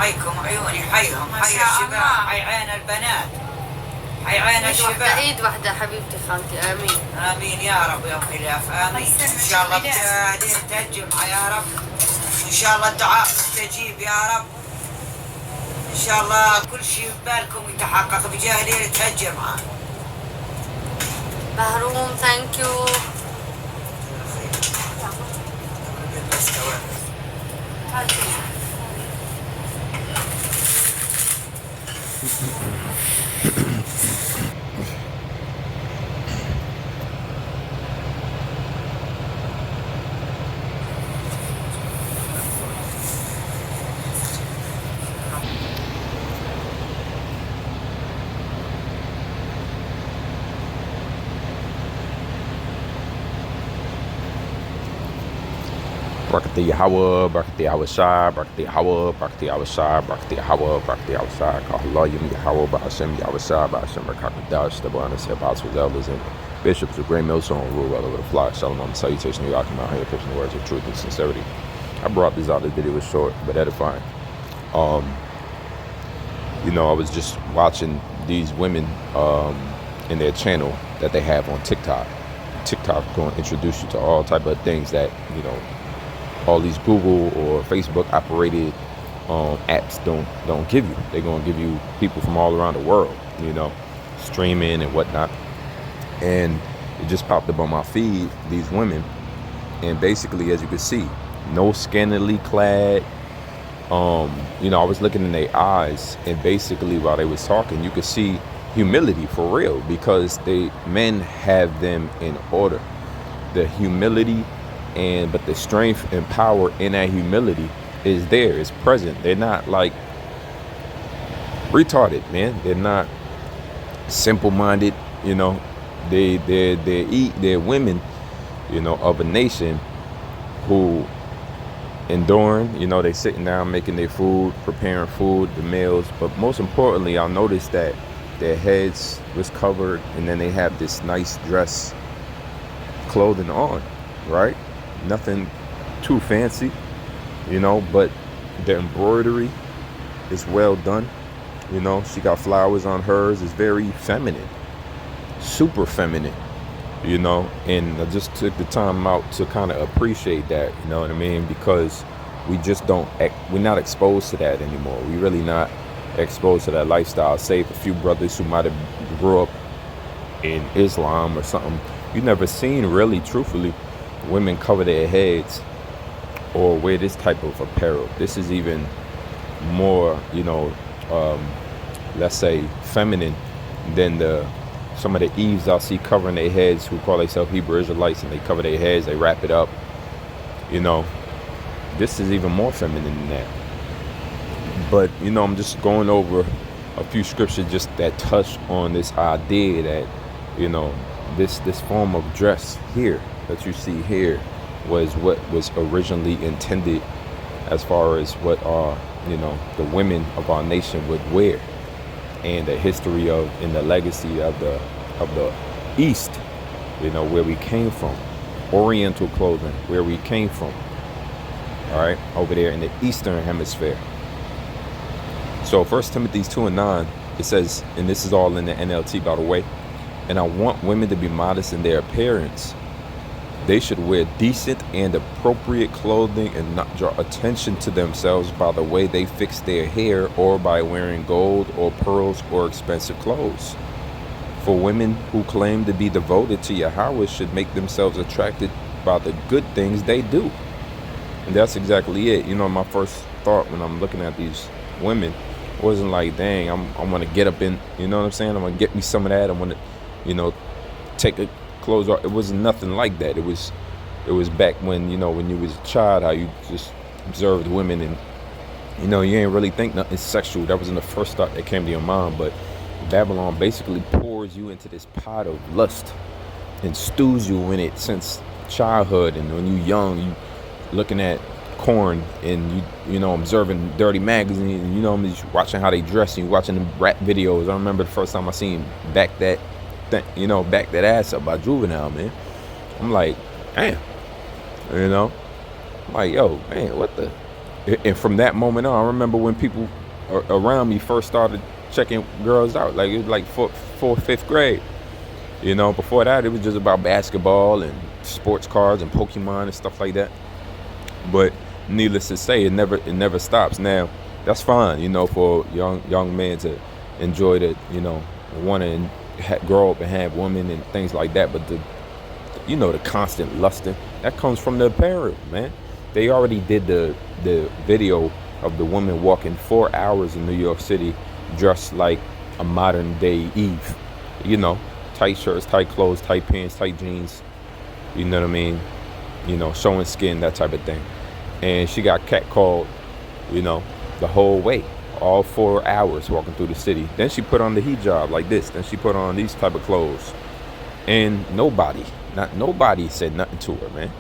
حيكم عيوني، حيهم، حي الشباب، حي عين البنات، حي عين الشباب. واحدة ايد واحدة حبيبتي خالتي. امين امين يا رب يا خلاف، امين. ان شاء الله تهجم يا رب، ان شاء الله الدعاء مستجيب يا رب، ان شاء الله كل شيء ببالكم يتحقق بجاه ليلة تهجم. بهروم ثانك يو. Barakati Yahweh, Barakati Yahweh, Barakati Yahweh, Barakati Yahweh, Barakati Yahweh, Barakati Yahweh, Kahallah Yim Yahweh, Ba'ashem Yahweh, Ba'ashem Rakakadash, the Bahamas, Apostles, elders, and bishops of Great Millstone rule all over the flock. Shalom, salutation, you come out here pushing the words of truth and sincerity. I brought this out. This video was short but edifying. You know, I was just watching these women in their channel that they have on TikTok. TikTok going to introduce you to all type of things that, you know, all these Google or Facebook operated apps don't give you. They're going to give you people from all around the world, you know, streaming and whatnot. And it just popped up on my feed, these women, and basically, as you can see, no scantily clad. You know, I was looking in their eyes, and basically while they was talking, you could see humility for real, because men have them in order. The humility but the strength and power in that humility is there, it's present. They're not like retarded, man. They're not simple-minded, you know. They're women, you know, of a nation who enduring, you know, they sitting down making their food, preparing food, the meals, but most importantly, I noticed that their heads was covered, and then they have this nice dress clothing on, right? Nothing too fancy, you know, but the embroidery is well done. You know, she got flowers on hers. It's very feminine, super feminine, you know, and I just took the time out to kind of appreciate that, you know what I mean? Because we just we're not exposed to that anymore. We really not exposed to that lifestyle, save a few brothers who might have grew up in Islam or something. You never seen, really, truthfully, women cover their heads or wear this type of apparel. This is even more, you know, let's say feminine than some of the Eves I see covering their heads who call themselves Hebrew Israelites, and they cover their heads, they wrap it up, you know. This is even more feminine than that. But, you know, I'm just going over a few scriptures just that touch on this idea that, you know, this form of dress here that you see here was what was originally intended as far as what you know, the women of our nation would wear, and the history of and the legacy of the East, you know, where we came from, Oriental clothing, where we came from, all right, over there in the Eastern Hemisphere. So 1 Timothy 2:9, it says, and this is all in the NLT, by the way, and I want women to be modest in their appearance. They should wear decent and appropriate clothing and not draw attention to themselves by the way they fix their hair or by wearing gold or pearls or expensive clothes. For women who claim to be devoted to Yahweh should make themselves attracted by the good things they do. And that's exactly it. You know, my first thought when I'm looking at these women wasn't like, dang, I'm going to get up in, you know what I'm saying? I'm going to get me some of that. I'm going to, you know, take a clothes off. It was nothing like that. It was back when, you know, when you was a child, how you just observed women and, you know, you ain't really think nothing sexual. That wasn't the first thought that came to your mind. But Babylon basically pours you into this pot of lust and stews you in it since childhood. And when you young, you looking at corn and you know, observing dirty magazines, and you know, watching how they dress and you watching the rap videos. I remember the first time I seen back that ass up by Juvenile, man. I'm like, damn, you know, I'm like, yo, man, what the? And from that moment on, I remember when people around me first started checking girls out. Like it was like fourth, fifth grade. You know, before that it was just about basketball and sports cards and Pokemon and stuff like that. But needless to say, it never stops. Now, that's fine, you know, for young men to enjoy the, you know, want to grow up and have women and things like that. But the constant lusting that comes from the parent, man. They already did the video of the woman walking 4 hours in New York City dressed like a modern day Eve. You know, tight shirts, tight clothes, tight pants, tight jeans. You know what I mean? You know, showing skin, that type of thing. And she got catcalled, you know, the whole way, all 4 hours walking through the city. Then she put on the hijab like this. Then she put on these type of clothes. And nobody said nothing to her, man.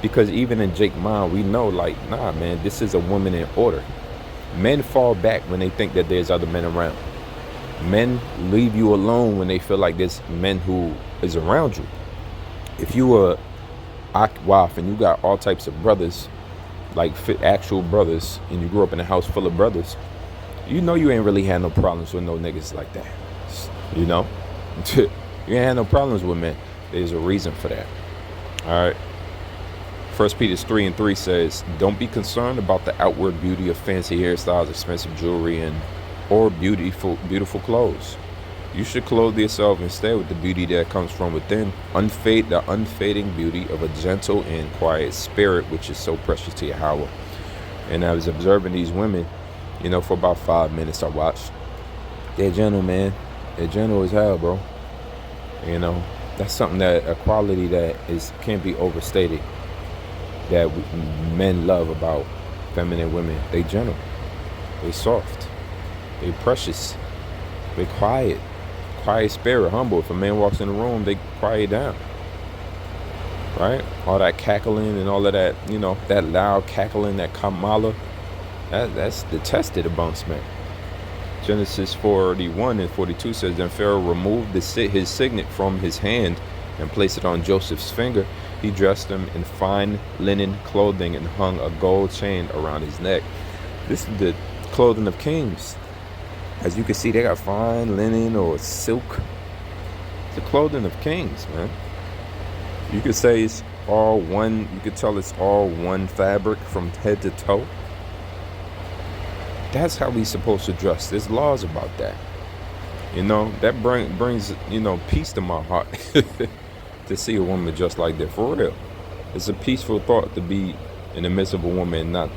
Because even in Jake mind, we know, like, nah, man, this is a woman in order. Men fall back when they think that there's other men around. Men leave you alone when they feel like there's men who is around you. If you were wife and you got all types of brothers, like actual brothers, and you grew up in a house full of brothers, you know you ain't really had no problems with no niggas like that. You know? You ain't had no problems with men. There's a reason for that. All right. 1 Peter 3:3 says, don't be concerned about the outward beauty of fancy hairstyles, expensive jewelry, or beautiful clothes. You should clothe yourself instead with the beauty that comes from within, the unfading beauty of a gentle and quiet spirit, which is so precious to Yahweh. And I was observing these women, you know, for about 5 minutes I watched. They're gentle, man. They're gentle as hell, bro. You know, that's something a quality that can't be overstated, that men love about feminine women. They gentle. They soft. They precious. They quiet. Quiet spirit, humble. If a man walks in the room, they quiet down. Right? All that cackling and all of that, you know, that loud cackling, that kamala, that's detested amongst men. Genesis 41:42 says, then Pharaoh removed his signet from his hand and placed it on Joseph's finger. He dressed him in fine linen clothing and hung a gold chain around his neck. This is the clothing of kings. As you can see, they got fine linen or silk. It's the clothing of kings, man. You could say it's all one. You could tell it's all one fabric from head to toe. That's how we supposed to dress. There's laws about that. You know, that brings, you know, peace to my heart to see a woman dressed like that, for real. It's a peaceful thought to be in the midst of a woman, not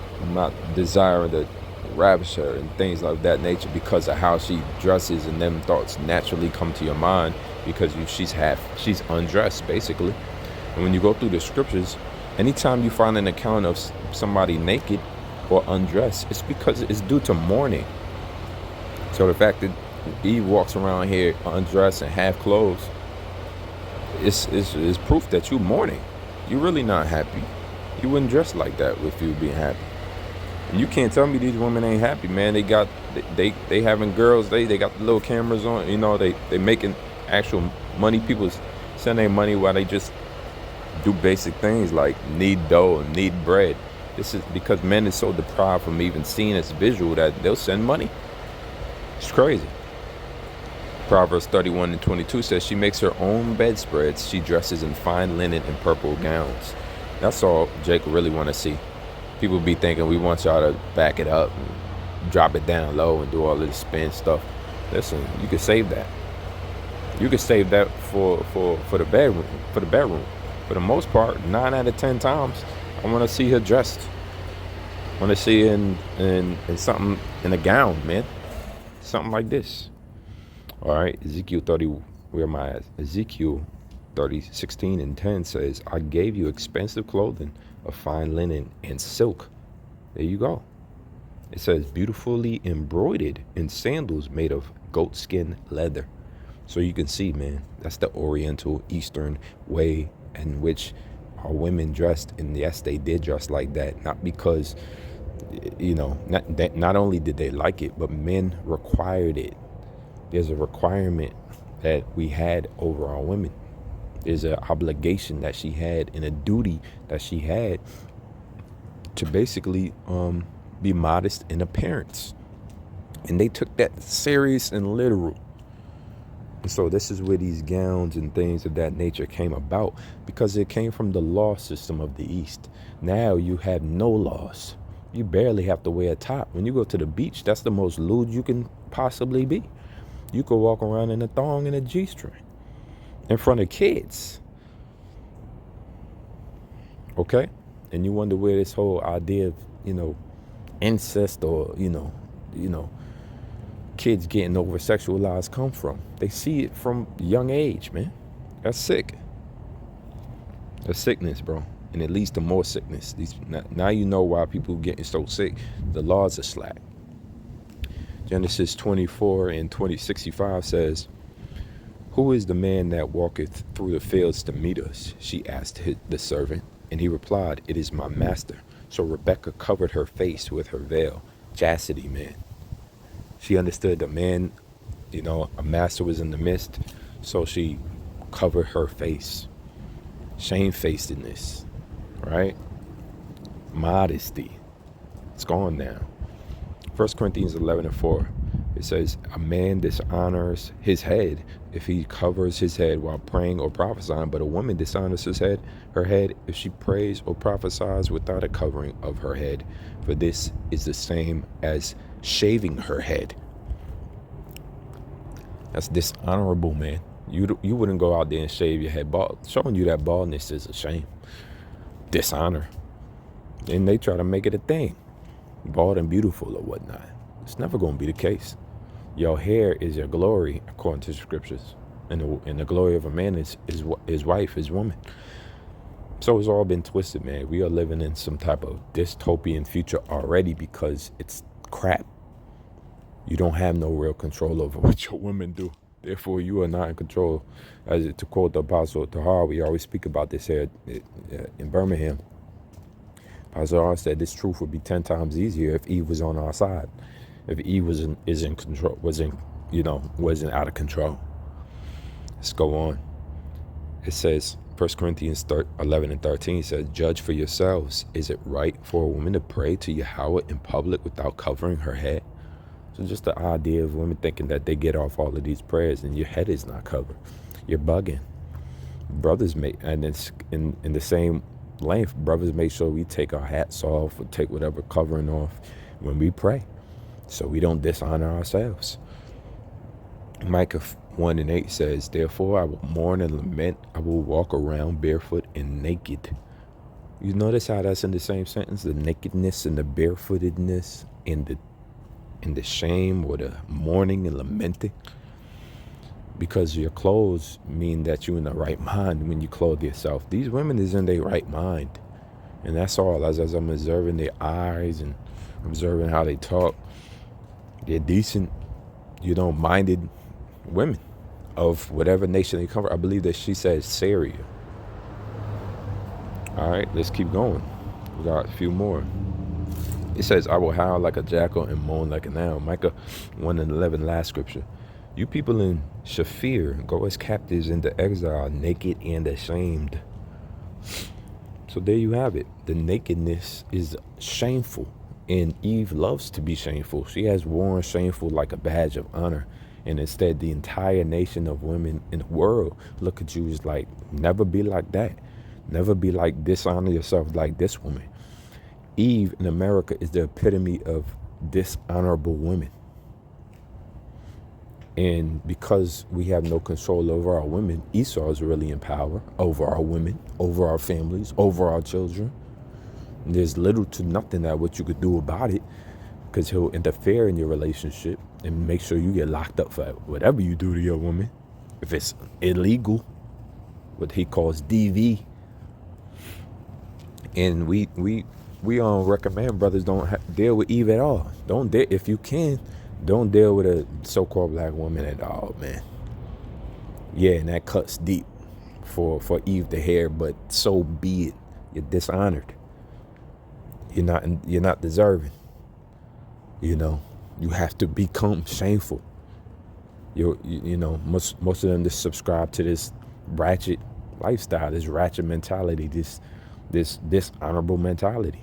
desiring to ravish her and things like that nature because of how she dresses, and them thoughts naturally come to your mind because she's undressed, basically. And when you go through the scriptures, anytime you find an account of somebody naked or undressed, it's because it's due to mourning. So the fact that Eve walks around here undressed and half clothes, it's proof that you're mourning. You're really not happy. You wouldn't dress like that if you being happy. And you can't tell me these women ain't happy, man. They having girls, they got the little cameras on, you know, they making actual money. People send their money while they just do basic things like knead dough and knead bread. This is because men is so deprived from even seeing this visual that they'll send money. It's crazy. Proverbs 31:22 says she makes her own bedspreads. She dresses in fine linen and purple gowns. That's all Jake really want to see. People be thinking we want y'all to back it up and drop it down low and do all of this spin stuff. Listen, you can save that. You can save that for the bedroom. For the most part, 9 out of 10 times, I want to see her dressed. I want to see her in something, in a gown, man. Something like this. All right, Ezekiel 30, where am I at? Ezekiel 30:16-10 says, I gave you expensive clothing of fine linen and silk. There you go. It says beautifully embroidered in sandals made of goatskin leather. So you can see, man, that's the Oriental Eastern way in which our women dressed. And yes, they did dress like that, not because, you know, not only did they like it, but men required it. There's a requirement that we had over our women. There's an obligation that she had and a duty that she had to basically be modest in appearance. And they took that serious and literal. And so this is where these gowns and things of that nature came about, because it came from the law system of the East. Now you have no laws. You barely have to wear a top. When you go to the beach, that's the most lewd you can possibly be. You could walk around in a thong and a G-string in front of kids. Okay? And you wonder where this whole idea of, incest or, kids getting over sexualized come from. They see it from young age, man. That's sick. That's sickness, bro. And it leads to more sickness. Now you know why people are getting so sick. The laws are slack. Genesis 24 and 65 says, "Who is the man that walketh through the fields to meet us?" She asked the servant. And he replied, "It is my master." So Rebecca covered her face with her veil. Chastity, man. She understood that man, a master was in the midst. So she covered her face. Shamefacedness, right? Modesty. It's gone now. 1 Corinthians 11 and 4. It says, "A man dishonors his head if he covers his head while praying or prophesying, but a woman dishonors her head if she prays or prophesies without a covering of her head. For this is the same as shaving her head." That's dishonorable, man. You wouldn't go out there and shave your head bald. Showing you that baldness is a shame. Dishonor. And they try to make it a thing. Bald and beautiful or whatnot. It's never going to be the case. Your hair is your glory, according to the scriptures. And the glory of a man is his wife, his woman. So it's all been twisted, man. We are living in some type of dystopian future already because it's crap. You don't have no real control over what your women do. Therefore, you are not in control. To quote the Apostle Tahar, we always speak about this here in Birmingham. Apostle Tahar said this truth would be 10 times easier if Eve was on our side. If Eve wasn't out of control. Let's go on. It says, 1 Corinthians 11 and 13 says, "Judge for yourselves. Is it right for a woman to pray to Yahweh in public without covering her head?" So just the idea of women thinking that they get off all of these prayers and your head is not covered. You're bugging. Brothers and it's in the same length, brothers make sure we take our hats off or take whatever covering off when we pray, so we don't dishonor ourselves. Micah 1 and 8 says, "Therefore I will mourn and lament. I will walk around barefoot and naked." You notice how that's in the same sentence? The nakedness and the barefootedness and the shame or the mourning and lamenting. Because your clothes mean that you're in the right mind when you clothe yourself. These women is in their right mind. And that's all. As I'm observing their eyes and observing how they talk, they're decent, minded women of whatever nation they come from. I believe that she says Syria. All right, let's keep going. We got a few more. It says, "I will howl like a jackal and moan like an owl." Micah 1 and 11, last scripture. "You people in Shaphir go as captives into exile, naked and ashamed." So there you have it. The nakedness is shameful. And Eve loves to be shameful. She has worn shameful like a badge of honor. And instead, the entire nation of women in the world look at you as like, never be like that. Never be like, dishonor yourself like this woman. Eve in America is the epitome of dishonorable women. And because we have no control over our women, Esau is really in power over our women, over our families, over our children. And there's little to nothing that what you could do about it, because he'll interfere in your relationship and make sure you get locked up for whatever you do to your woman. If it's illegal, what he calls DV. And we don't recommend brothers don't deal with Eve at all. If you can, don't deal with a so-called black woman at all, man. Yeah, and that cuts deep for Eve to hear, but so be it. You're dishonored. You're not deserving. You have to become shameful. Most of them just subscribe to this ratchet lifestyle, this ratchet mentality, this dishonorable mentality.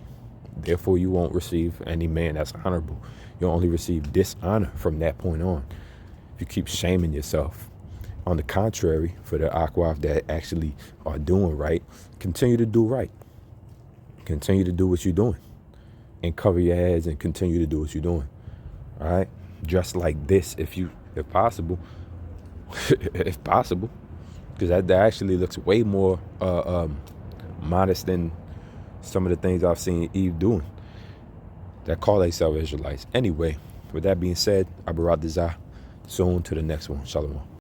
Therefore, you won't receive any man that's honorable. You'll only receive dishonor from that point on. If you keep shaming yourself. On the contrary, for the Akwaf that actually are doing right, continue to do right. Continue to do what you're doing. And cover your heads and continue to do what you're doing. All right? Dress like this if possible. If possible. Because that actually looks way more modest than some of the things I've seen Eve doing that call themselves Israelites. Anyway, with that being said, Abarat Dizah. Soon to the next one. Shalom.